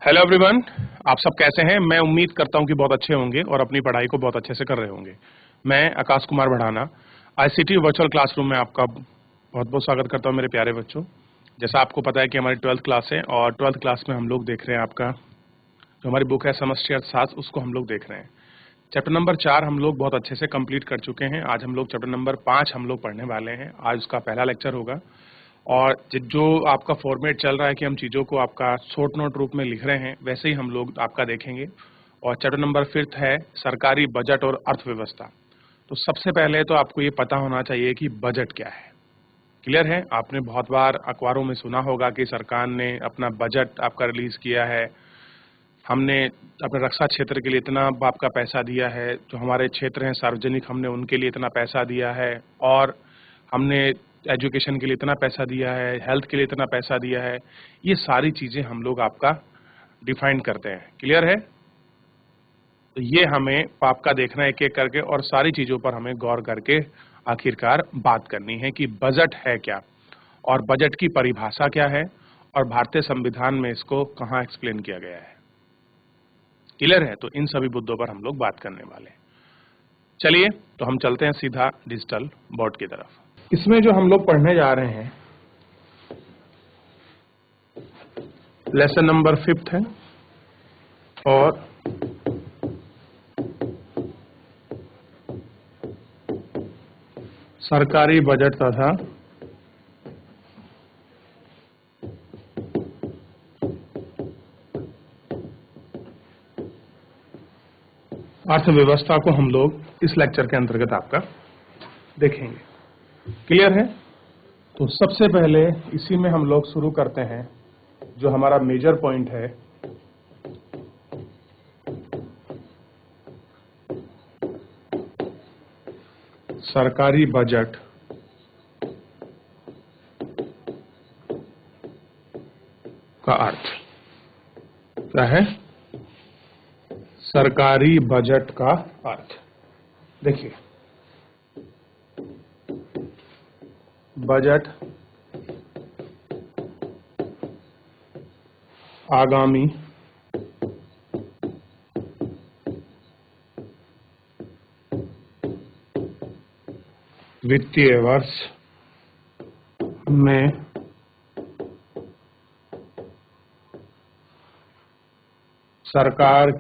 Hello everyone, आप सब कैसे हैं। मैं उम्मीद करता हूं कि बहुत अच्छे होंगे और अपनी पढ़ाई को बहुत अच्छे से कर रहे होंगे। मैं आकाश कुमार बढ़ाना आईसीटी वर्चुअल क्लासरूम में आपका बहुत बहुत स्वागत करता हूं मेरे प्यारे बच्चों। जैसा आपको पता है कि हमारी 12th क्लास है और 12th क्लास में हम लोग देख रहे हैं आपका जो हमारी बुक है समष्टि अर्थशास्त्र, उसको हम लोग देख रहे हैं। चैप्टर नंबर 4 हम लोग बहुत अच्छे से कंप्लीट कर चुके हैं। आज हम लोग चैप्टर नंबर 5 हम लोग पढ़ने वाले हैं। आज उसका पहला लेक्चर होगा और जो आपका फॉर्मेट चल रहा है कि हम चीज़ों को आपका शॉर्ट नोट रूप में लिख रहे हैं, वैसे ही हम लोग आपका देखेंगे। और चैप्टर नंबर 5 है सरकारी बजट और अर्थव्यवस्था। तो सबसे पहले तो आपको ये पता होना चाहिए कि बजट क्या है। क्लियर है? आपने बहुत बार अखबारों में सुना होगा कि सरकार ने अपना बजट आपका रिलीज किया है। हमने अपने रक्षा क्षेत्र के लिए इतना आपका पैसा दिया है, जो हमारे क्षेत्र हैं सार्वजनिक, हमने उनके लिए इतना पैसा दिया है, और हमने एजुकेशन के लिए इतना पैसा दिया है, हेल्थ के लिए इतना पैसा दिया है। ये सारी चीज़ें हम लोग आपका डिफाइन करते हैं। क्लियर है? तो ये हमें आपका देखना है एक एक करके, और सारी चीज़ों पर हमें गौर करके आखिरकार बात करनी है कि बजट है क्या और बजट की परिभाषा क्या है और भारतीय संविधान में इसको कहाँ एक्सप्लेन किया गया है। क्लियर है? तो इन सभी मुद्दों पर हम लोग बात करने वाले हैं। चलिए तो हम चलते हैं सीधा डिजिटल बोर्ड की तरफ। इसमें जो हम लोग पढ़ने जा रहे हैं लेसन नंबर 5 है और सरकारी बजट तथा अर्थव्यवस्था को हम लोग इस लेक्चर के अंतर्गत आपका देखेंगे। क्लियर है? तो सबसे पहले इसी में हम लोग शुरू करते हैं। जो हमारा मेजर पॉइंट है सरकारी बजट का अर्थ क्या है। सरकारी बजट का अर्थ देखिए, बजट आगामी वित्तीय वर्ष में सरकार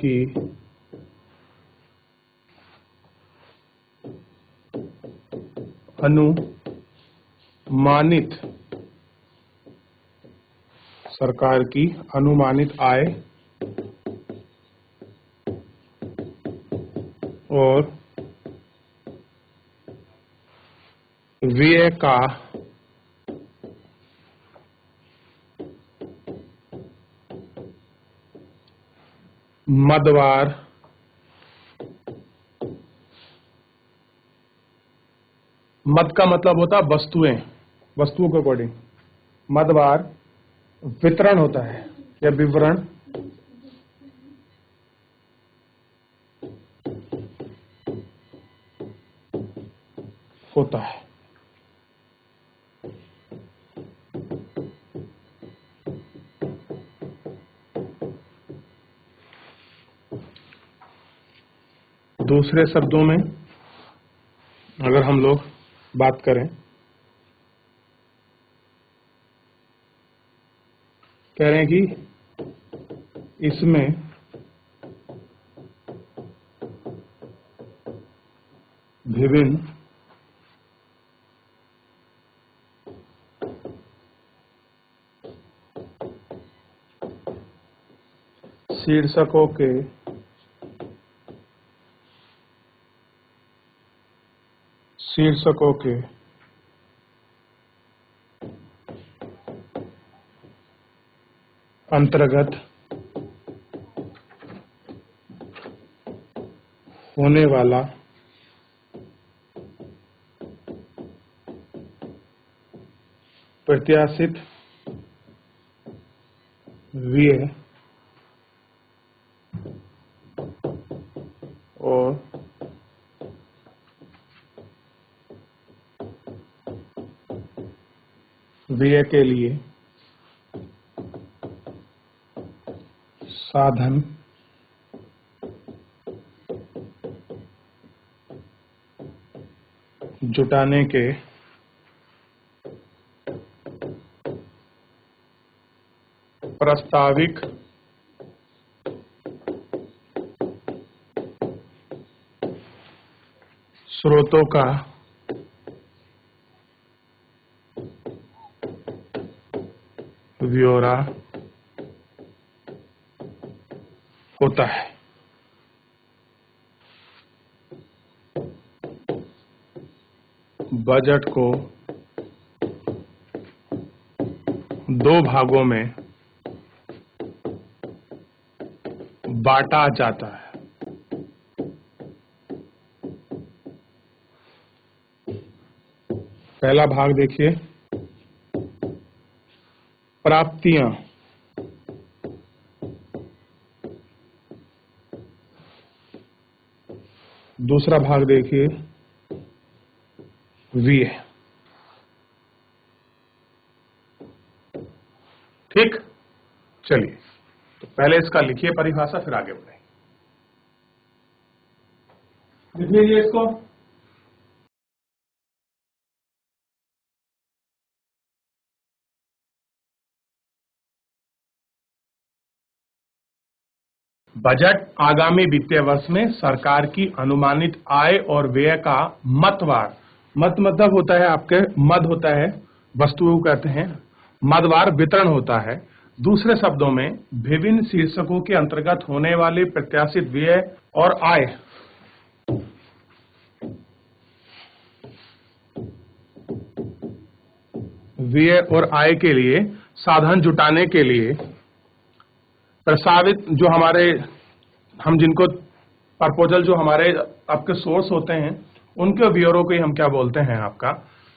की अनुमानित आय और व्यय का मदवार मद का मतलब होता है वस्तुओं के अकॉर्डिंग मदवार वितरण होता है या विवरण होता है। दूसरे शब्दों में अगर हम लोग बात करें, कह रहे हैं कि इसमें विभिन्न शीर्षकों के अंतर्गत होने वाला प्रत्याशित व्यय और व्यय के लिए साधन जुटाने के प्रस्ताविक स्रोतों का ब्यौरा होता है। बजट को दो भागों में बांटा जाता है। पहला भाग देखिए, प्राप्तियां। दूसरा भाग देखिए, व्यय। ठीक, चलिए तो पहले इसका लिखिए परिभाषा, फिर आगे बढ़ेंगे। लिख लीजिए इसको। बजट आगामी वित्तीय वर्ष में सरकार की अनुमानित आय और व्यय का मतवार, मत मतलब होता है आपके, मद होता है, वस्तुओं कहते हैं, मदवार वितरण होता है। दूसरे शब्दों में विभिन्न शीर्षकों के अंतर्गत होने वाले प्रत्याशित व्यय और आय और आय के लिए साधन जुटाने के लिए प्रस्तावित जो हमारे, हम जिनको प्रपोजल, जो हमारे आपके सोर्स होते हैं, उनके ब्यौरों को ही हम क्या बोलते हैं, आपका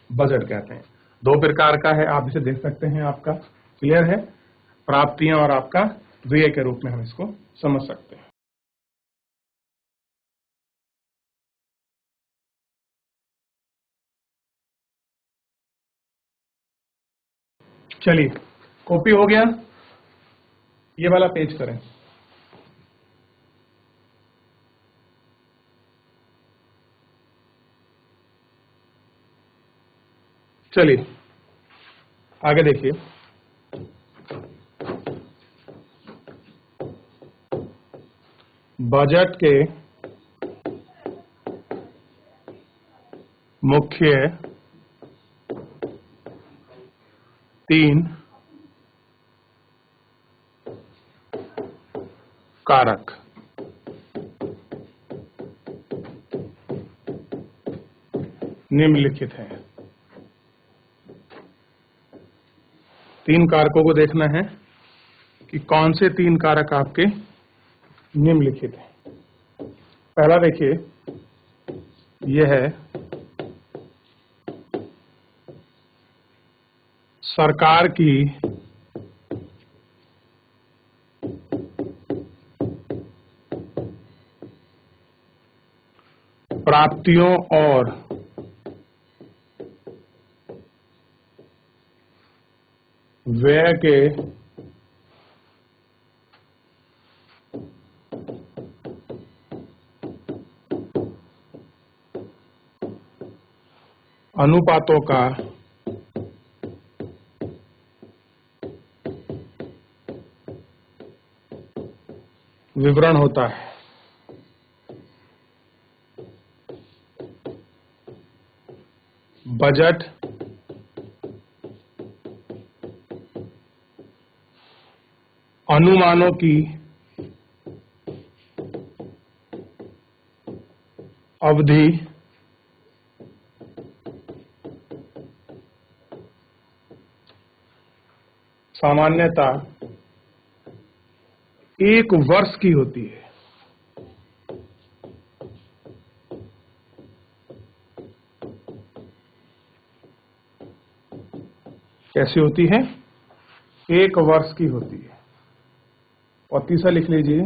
बजट कहते हैं। दो प्रकार का है, आप इसे देख सकते हैं, आपका क्लियर है, प्राप्तियां और आपका व्यय के रूप में हम इसको समझ सकते हैं। चलिए, कॉपी हो गया, ये वाला पेज करें। चलिए आगे देखिए, बजट के मुख्य 3 कारक। निम्नलिखित हैं। 3 कारकों को देखना है कि कौन से 3 कारक आपके निम्नलिखित हैं। पहला देखिए, यह है सरकार की प्राप्तियों और व्यय के अनुपातों का विवरण होता है। बजट अनुमानों की अवधि सामान्यतः 1 वर्ष की होती है। कैसी होती है? 1 वर्ष की होती है। और तीसरा लिख लीजिए,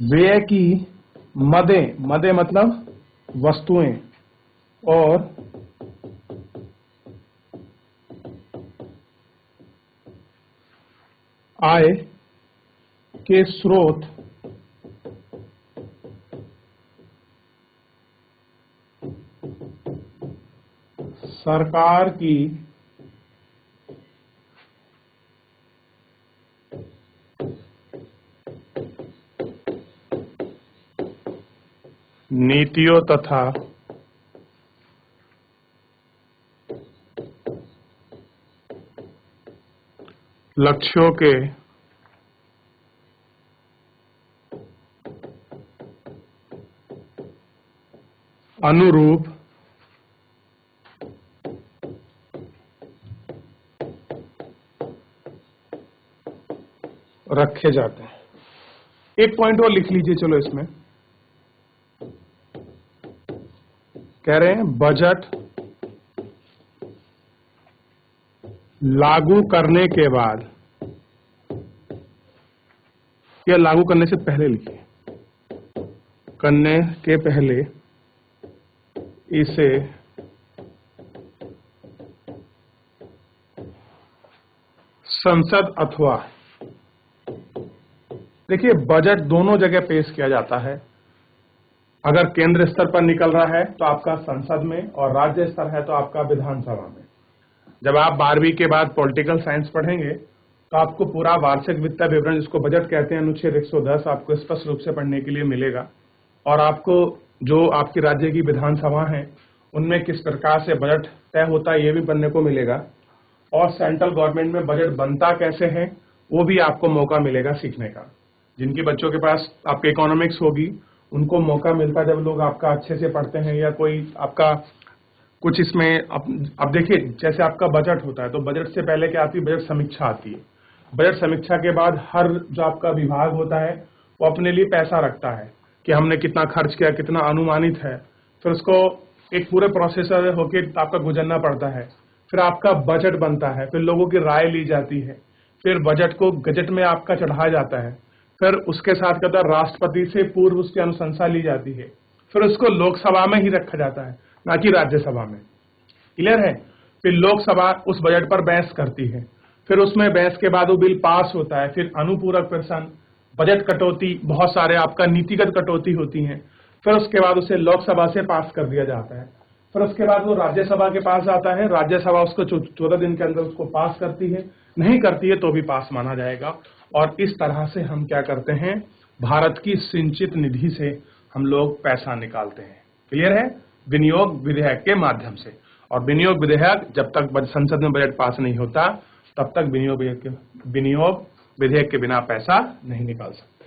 व्यय की मदें, मदें मतलब वस्तुएं, और आय के स्रोत सरकार की नीतियों तथा लक्ष्यों के अनुरूप रखे जाते हैं। एक पॉइंट और लिख लीजिए, चलो इसमें कह रहे हैं बजट लागू करने के बाद या लागू करने से पहले लिखिए, करने के पहले इसे संसद अथवा, देखिए बजट दोनों जगह पेश किया जाता है। अगर केंद्र स्तर पर निकल रहा है तो आपका संसद में, और राज्य स्तर है तो आपका विधानसभा में। जब आप 12वीं के बाद पॉलिटिकल साइंस पढ़ेंगे तो आपको पूरा वार्षिक वित्त विवरण, जिसको बजट कहते हैं, अनुच्छेद 110 आपको स्पष्ट रूप से पढ़ने के लिए मिलेगा। और आपको जो आपकी राज्य की विधानसभा है उनमें किस प्रकार से बजट तय होता है ये भी पढ़ने को मिलेगा। और सेंट्रल गवर्नमेंट में बजट बनता कैसे है वो भी आपको मौका मिलेगा सीखने का। जिनके बच्चों के पास आपके इकोनॉमिक्स होगी उनको मौका मिलता है जब लोग आपका अच्छे से पढ़ते हैं, या कोई आपका कुछ इसमें अब देखिए जैसे आपका बजट होता है तो बजट से पहले क्या आती है, बजट समीक्षा आती है। बजट समीक्षा के बाद हर जो आपका विभाग होता है वो अपने लिए पैसा रखता है कि हमने कितना खर्च किया, कितना अनुमानित है। फिर उसको एक पूरे प्रोसेसर होके आपका गुजरना पड़ता है। फिर आपका बजट बनता है, फिर लोगों की राय ली जाती है, फिर बजट को गजट में आपका चढ़ाया जाता है। फिर उसके साथ क्या होता है, राष्ट्रपति से पूर्व उसकी अनुशंसा ली जाती है। फिर उसको लोकसभा में ही रखा जाता है, ना कि राज्यसभा में। क्लियर है? फिर लोकसभा उस बजट पर बहस करती है, फिर उसमें बहस के बाद वो बिल पास होता है, फिर अनुपूरक प्रश्न, बजट कटौती, बहुत सारे आपका नीतिगत कटौती होती हैं। फिर उसके बाद उसे लोकसभा से पास कर दिया जाता है। फिर उसके बाद वो राज्यसभा के पास जाता है, राज्यसभा उसको 14 दिन के अंदर उसको पास करती है, नहीं करती है तो भी पास माना जाएगा। और इस तरह से हम क्या करते हैं, भारत की सिंचित निधि से हम लोग पैसा निकालते हैं। क्लियर है? विनियोग विधेयक के माध्यम से। और विनियोग विधेयक जब तक संसद में बजट पास नहीं होता तब तक विनियोग विधेयक के बिना पैसा नहीं निकाल सकते।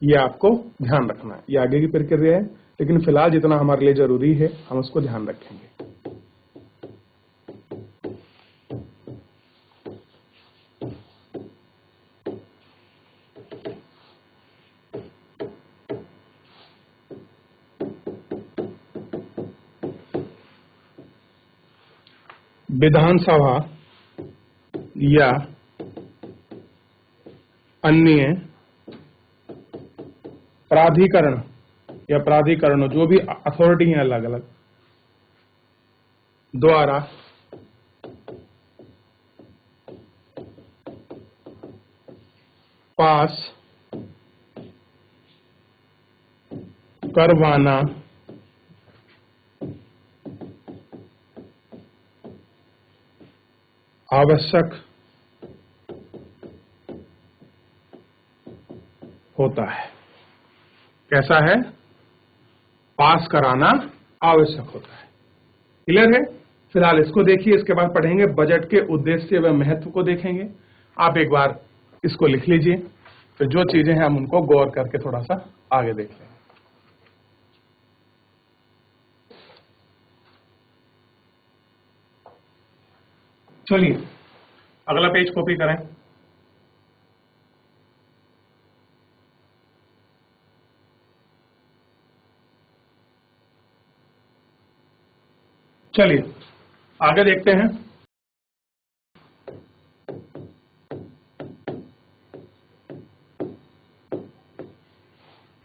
ये आपको ध्यान रखना है, ये आगे की प्रक्रिया है, लेकिन फिलहाल जितना हमारे लिए जरूरी है हम उसको ध्यान रखेंगे। विधानसभा या अन्य प्राधिकरण या प्राधिकरणों, जो भी अथॉरिटी है अलग अलग, द्वारा पास करवाना आवश्यक होता है। कैसा है? पास कराना आवश्यक होता है। क्लियर है? फिलहाल इसको देखिए, इसके बाद पढ़ेंगे बजट के उद्देश्य व महत्व को देखेंगे। आप एक बार इसको लिख लीजिए, फिर जो चीजें हैं हम उनको गौर करके थोड़ा सा आगे देख लेंगे। चलिए अगला पेज कॉपी करें। चलिए आगे देखते हैं।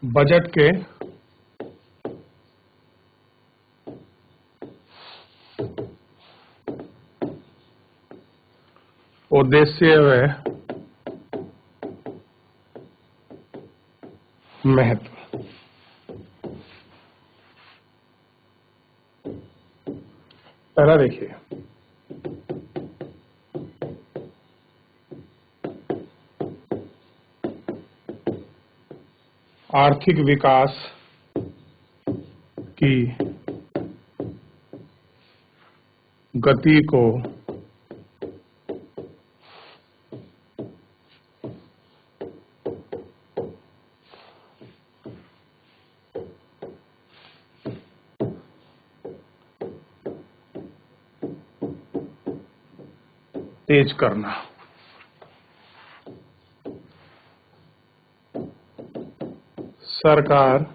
बजट के उद्देश्य व महत्व। पहला देखिए, आर्थिक विकास की गति को तेज करना। सरकार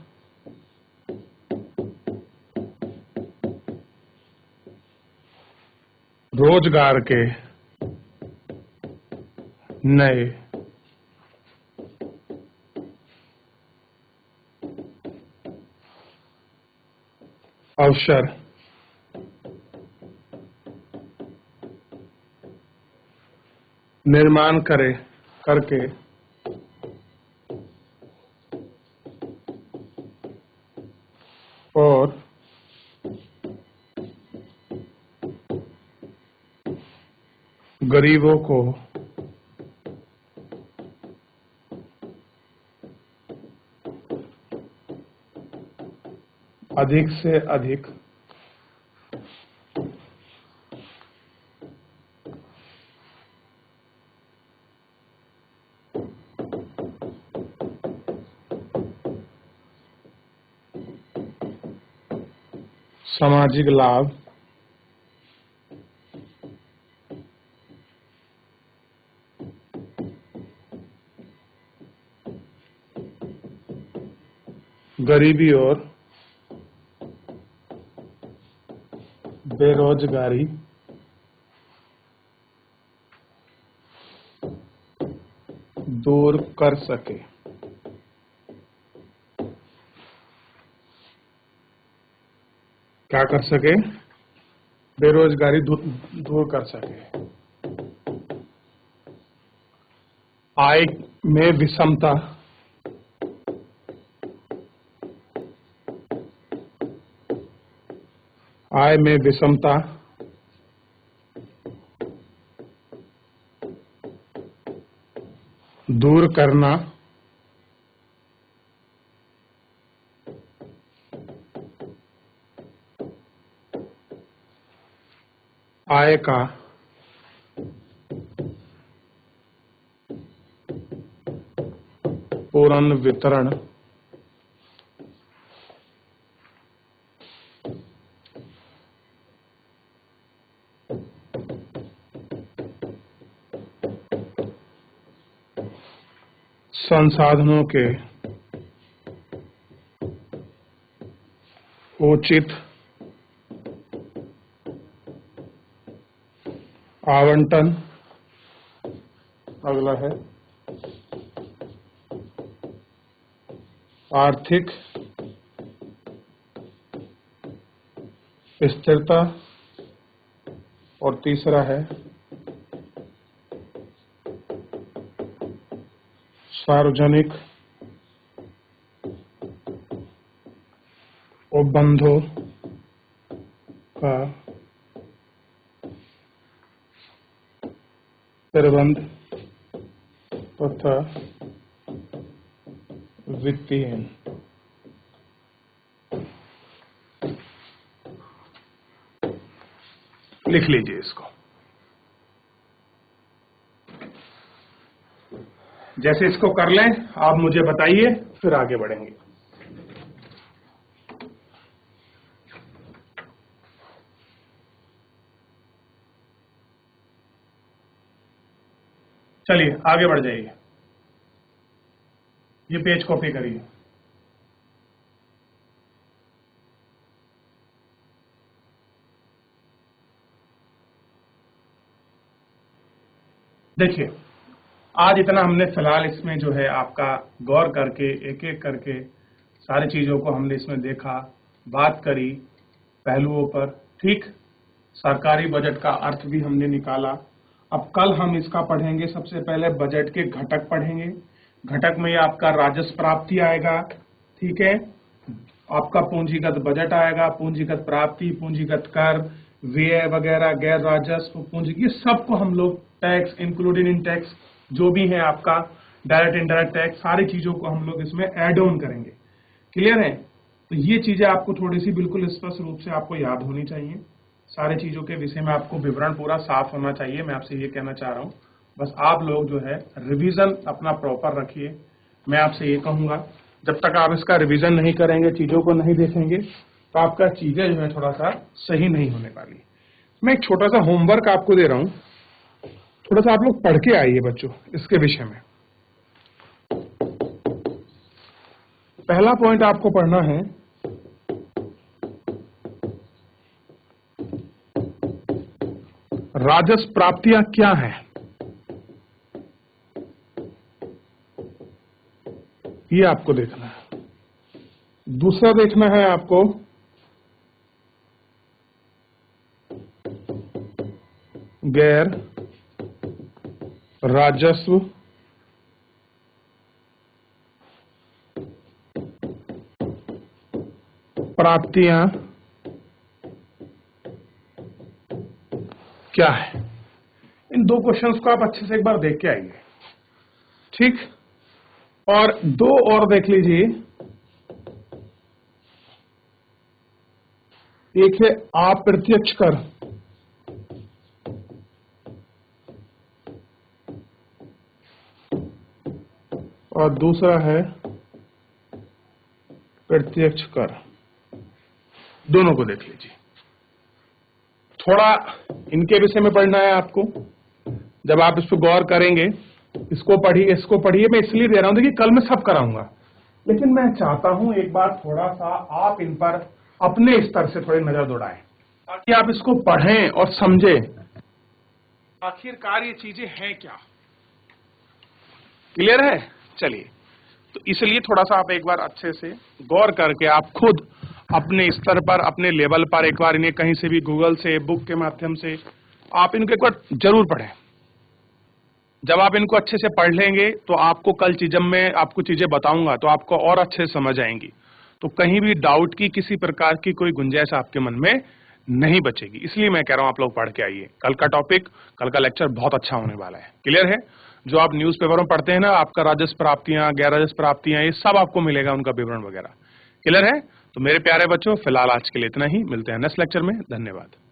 रोजगार के नए अवसर निर्माण करके और गरीबों को अधिक से अधिक सामाजिक लाभ गरीबी और बेरोजगारी दूर कर सके। क्या कर सके? बेरोजगारी दूर कर सके। आय में विषमता दूर करना आय का पूर्ण वितरण संसाधनों के उचित आवंटन। अगला है आर्थिक स्थिरता और तीसरा है सार्वजनिक उपबंधों का प्रबंध तथा वित्तीय। लिख लीजिए इसको। जैसे इसको कर लें आप मुझे बताइए, फिर आगे बढ़ेंगे। चलिए आगे बढ़ जाइए। ये पेज कॉपी करिए। देखिए, आज इतना हमने फिलहाल इसमें जो है आपका गौर करके एक एक करके सारी चीजों को हमने इसमें देखा, बात करी पहलुओं पर। ठीक, सरकारी बजट का अर्थ भी हमने निकाला। अब कल हम इसका पढ़ेंगे। सबसे पहले बजट के घटक पढ़ेंगे, घटक में आपका राजस्व प्राप्ति आएगा, ठीक है, आपका पूंजीगत बजट आएगा, पूंजीगत प्राप्ति, पूंजीगत कर, व्यय वगैरह, गैर राजस्व पूंजी, ये सबको हम लोग टैक्स, इंक्लूडिंग इन टैक्स, जो भी है आपका डायरेक्ट इनडायरेक्ट टैक्स, सारी चीजों को हम लोग इसमें ऐड ऑन करेंगे। क्लियर है? तो ये चीजें आपको थोड़ी सी बिल्कुल स्पष्ट रूप से आपको याद होनी चाहिए। सारी चीजों के विषय में आपको विवरण पूरा साफ होना चाहिए। मैं आपसे ये कहना चाह रहा हूँ, बस आप लोग जो है रिवीजन अपना प्रॉपर रखिए। मैं आपसे ये कहूंगा, जब तक आप इसका रिवीजन नहीं करेंगे, चीजों को नहीं देखेंगे, तो आपका चीजें जो है थोड़ा सा सही नहीं होने वाली। मैं एक छोटा सा होमवर्क आपको दे रहा हूं, थोड़ा सा आप लोग पढ़ के आइए बच्चों इसके विषय में। पहला पॉइंट आपको पढ़ना है, राजस्व प्राप्तियां क्या है, ये आपको देखना है। दूसरा देखना है आपको गैर राजस्व प्राप्तियां क्या है। इन दो क्वेश्चंस को आप अच्छे से एक बार देख के आइए, ठीक। और दो और देख लीजिए, एक है अप्रत्यक्ष कर और दूसरा है प्रत्यक्ष कर। दोनों को देख लीजिए। थोड़ा इनके विषय में पढ़ना है आपको। जब आप इस पर गौर करेंगे, इसको पढ़िए, इसको पढ़िए। मैं इसलिए दे रहा हूं, देखिए कल मैं सब कराऊंगा, लेकिन मैं चाहता हूं एक बार थोड़ा सा आप इन पर अपने स्तर से थोड़ी नजर दौड़ाएं, ताकि आप इसको पढ़ें और समझें आखिरकार ये चीजें हैं क्या। क्लियर है? चलिए, तो इसलिए थोड़ा सा आप एक बार अच्छे से गौर करके आप खुद अपने स्तर पर, अपने लेवल पर एक बार इन्हें कहीं से भी गूगल से, बुक के माध्यम से आप इनको एक बार जरूर पढ़ें। जब आप इनको अच्छे से पढ़ लेंगे तो आपको कल जब मैं आपको चीजें बताऊंगा तो आपको और अच्छे से समझ आएंगी। तो कहीं भी डाउट की, किसी प्रकार की कोई गुंजाइश आपके मन में नहीं बचेगी। इसलिए मैं कह रहा हूं आप लोग पढ़ के आइए। कल का टॉपिक, कल का लेक्चर बहुत अच्छा होने वाला है। क्लियर है? जो आप न्यूज़पेपर में पढ़ते हैं ना, आपका राजस्व प्राप्तियां, गैर राजस्व प्राप्तियां, ये सब आपको मिलेगा, उनका विवरण वगैरह। क्लियर है? तो मेरे प्यारे बच्चों, फिलहाल आज के लिए इतना ही। मिलते हैं नेक्स्ट लेक्चर में। धन्यवाद।